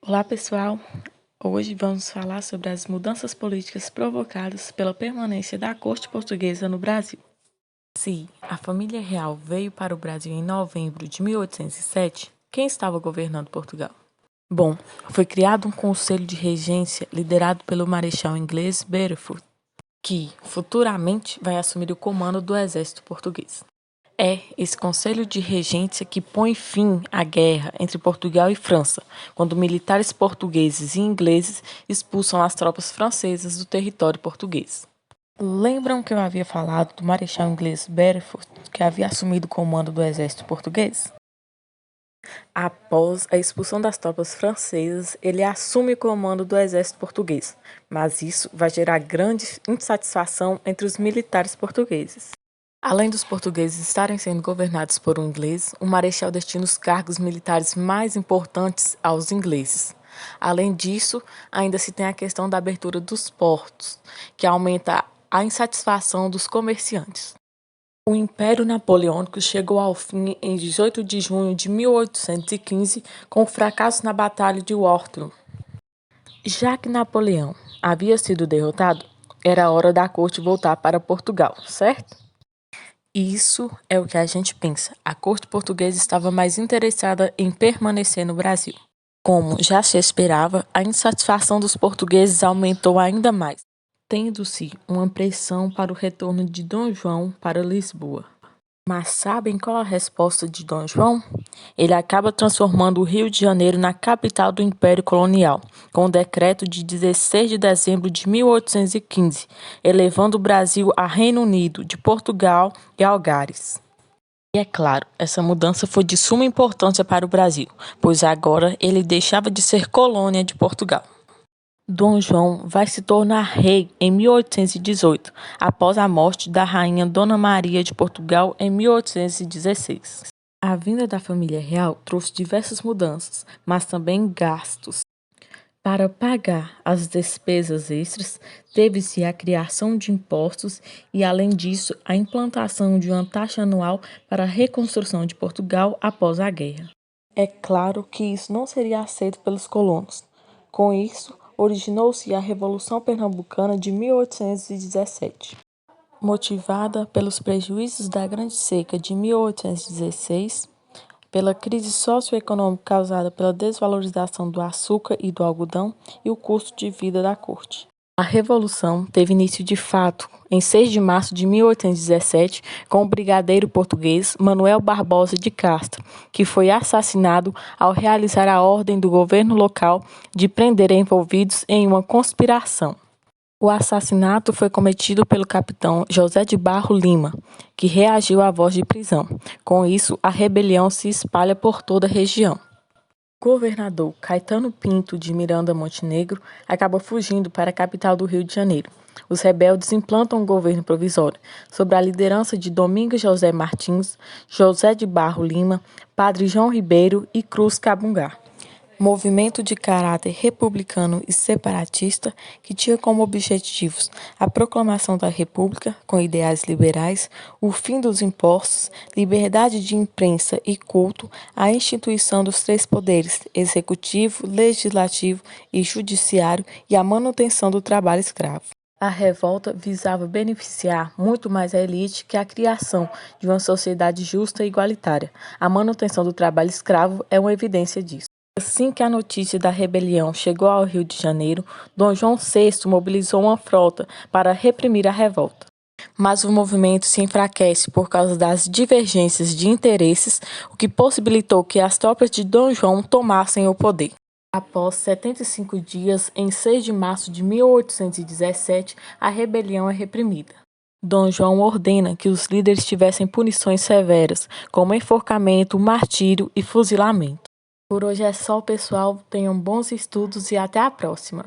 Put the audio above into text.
Olá pessoal, hoje vamos falar sobre as mudanças políticas provocadas pela permanência da corte portuguesa no Brasil. Se a família real veio para o Brasil em novembro de 1807, quem estava governando Portugal? Bom, foi criado um conselho de regência liderado pelo marechal inglês Beresford, que futuramente vai assumir o comando do exército português. É esse conselho de regência que põe fim à guerra entre Portugal e França, quando militares portugueses e ingleses expulsam as tropas francesas do território português. Lembram que eu havia falado do marechal inglês Beresford, que havia assumido o comando do exército português? Após a expulsão das tropas francesas, ele assume o comando do exército português, mas isso vai gerar grande insatisfação entre os militares portugueses. Além dos portugueses estarem sendo governados por um inglês, o marechal destina os cargos militares mais importantes aos ingleses. Além disso, ainda se tem a questão da abertura dos portos, que aumenta a insatisfação dos comerciantes. O Império Napoleônico chegou ao fim em 18 de junho de 1815 com o fracasso na Batalha de Waterloo. Já que Napoleão havia sido derrotado, era hora da corte voltar para Portugal, certo? Isso é o que a gente pensa. A corte portuguesa estava mais interessada em permanecer no Brasil. Como já se esperava, a insatisfação dos portugueses aumentou ainda mais, tendo-se uma pressão para o retorno de Dom João para Lisboa. Mas sabem qual a resposta de Dom João? Ele acaba transformando o Rio de Janeiro na capital do Império Colonial, com o decreto de 16 de dezembro de 1815, elevando o Brasil a Reino Unido, de Portugal e Algares. E é claro, essa mudança foi de suma importância para o Brasil, pois agora ele deixava de ser colônia de Portugal. Dom João vai se tornar rei em 1818, após a morte da rainha Dona Maria de Portugal em 1816. A vinda da família real trouxe diversas mudanças, mas também gastos. Para pagar as despesas extras, teve-se a criação de impostos e, além disso, a implantação de uma taxa anual para a reconstrução de Portugal após a guerra. É claro que isso não seria aceito pelos colonos. Com isso, originou-se a Revolução Pernambucana de 1817. Motivada pelos prejuízos da Grande Seca de 1816, pela crise socioeconômica causada pela desvalorização do açúcar e do algodão e o custo de vida da corte. A Revolução teve início de fato em 6 de março de 1817 com o brigadeiro português Manuel Barbosa de Castro, que foi assassinado ao realizar a ordem do governo local de prender envolvidos em uma conspiração. O assassinato foi cometido pelo capitão José de Barro Lima, que reagiu à voz de prisão. Com isso, a rebelião se espalha por toda a região. O governador Caetano Pinto de Miranda Montenegro acaba fugindo para a capital do Rio de Janeiro. Os rebeldes implantam um governo provisório, sob a liderança de Domingos José Martins, José de Barro Lima, Padre João Ribeiro e Cruz Cabungá. Movimento de caráter republicano e separatista que tinha como objetivos a proclamação da República com ideais liberais, o fim dos impostos, liberdade de imprensa e culto, a instituição dos 3 poderes, executivo, legislativo e judiciário e a manutenção do trabalho escravo. A revolta visava beneficiar muito mais a elite que a criação de uma sociedade justa e igualitária. A manutenção do trabalho escravo é uma evidência disso. Assim que a notícia da rebelião chegou ao Rio de Janeiro, Dom João VI mobilizou uma frota para reprimir a revolta. Mas o movimento se enfraquece por causa das divergências de interesses, o que possibilitou que as tropas de Dom João tomassem o poder. Após 75 dias, em 6 de março de 1817, a rebelião é reprimida. Dom João ordena que os líderes tivessem punições severas, como enforcamento, martírio e fuzilamento. Por hoje é só, pessoal. Tenham bons estudos e até a próxima!